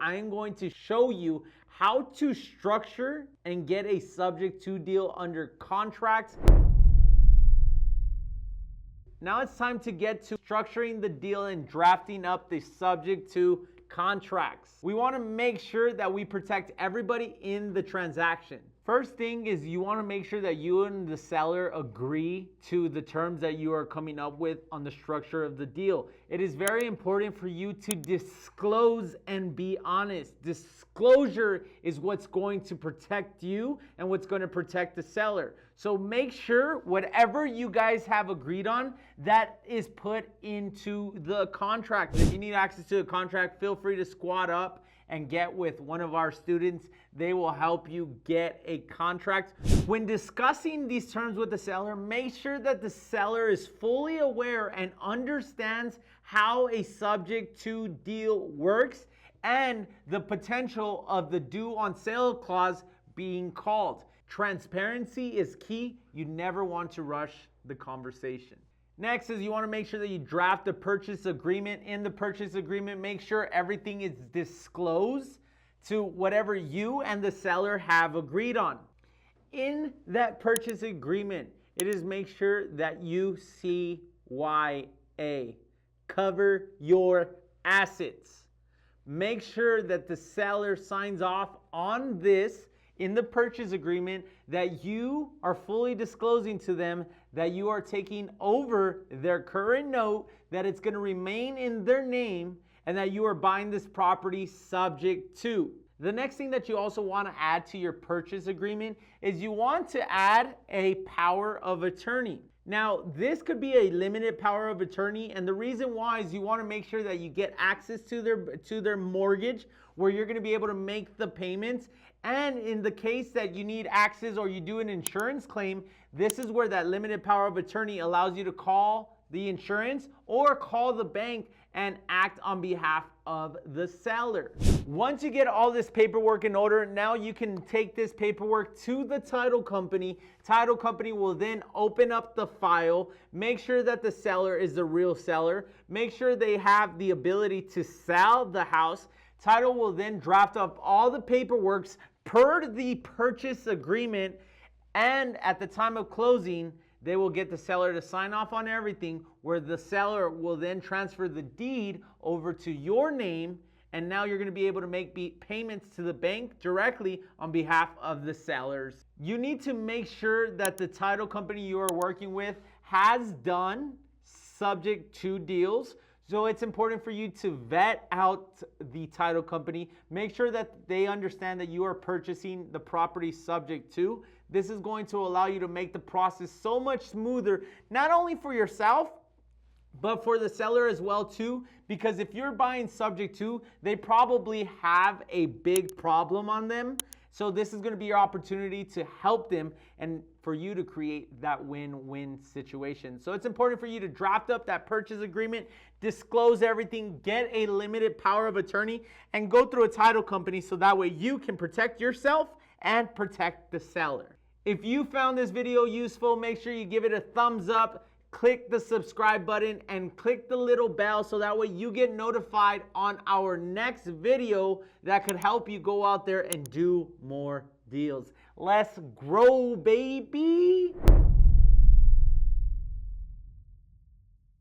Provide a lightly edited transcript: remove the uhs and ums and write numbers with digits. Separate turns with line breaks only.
I am going to show you how to structure and get a subject to deal under contract. Now it's time to get to structuring the deal and drafting up the subject to contracts. We want to make sure that we protect everybody in the transaction. First thing is you want to make sure that you and the seller agree to the terms that you are coming up with on the structure of the deal. It is very important for you to disclose and be honest. Disclosure is what's going to protect you and what's going to protect the seller. So make sure whatever you guys have agreed on, that is put into the contract. If you need access to the contract, feel free to squat up and get with one of our students. They will help you get a contract. When discussing these terms with the seller, make sure that the seller is fully aware and understands how a subject to deal works and the potential of the due on sale clause being called. Transparency is key. You never want to rush the conversation. Next is you want to make sure that you draft a purchase agreement. In the purchase agreement, make sure everything is disclosed to whatever you and the seller have agreed on. In that purchase agreement, it is make sure that you CYA, cover your assets. Make sure that the seller signs off on this in the purchase agreement, that you are fully disclosing to them that you are taking over their current note, that it's going to remain in their name, and that you are buying this property subject to. The next thing that you also want to add to your purchase agreement is you want to add a power of attorney. Now, this could be a limited power of attorney, and the reason why is you want to make sure that you get access to their mortgage, where you're going to be able to make the payments. And in the case that you need access or you do an insurance claim, this is where that limited power of attorney allows you to call the insurance or call the bank and act on behalf of the seller. Once you get all this paperwork in order, now you can take this paperwork to the title company. Title company will then open up the file, make sure that the seller is the real seller, make sure they have the ability to sell the house. Title will then draft up all the paperwork per the purchase agreement, and at the time of closing, they will get the seller to sign off on everything, where the seller will then transfer the deed over to your name, and now you're going to be able to make payments to the bank directly on behalf of the sellers. You need to make sure that the title company you are working with has done subject to deals. So it's important for you to vet out the title company. Make sure that they understand that you are purchasing the property subject to. This is going to allow you to make the process so much smoother, not only for yourself, but for the seller as well too. Because if you're buying subject to, they probably have a big problem on them. So this is going to be your opportunity to help them and for you to create that win-win situation. So it's important for you to draft up that purchase agreement, disclose everything, get a limited power of attorney, and go through a title company so that way you can protect yourself and protect the seller. If you found this video useful, make sure you give it a thumbs up, click the subscribe button, and click the little bell so that way you get notified on our next video that could help you go out there and do more deals. Let's grow, baby.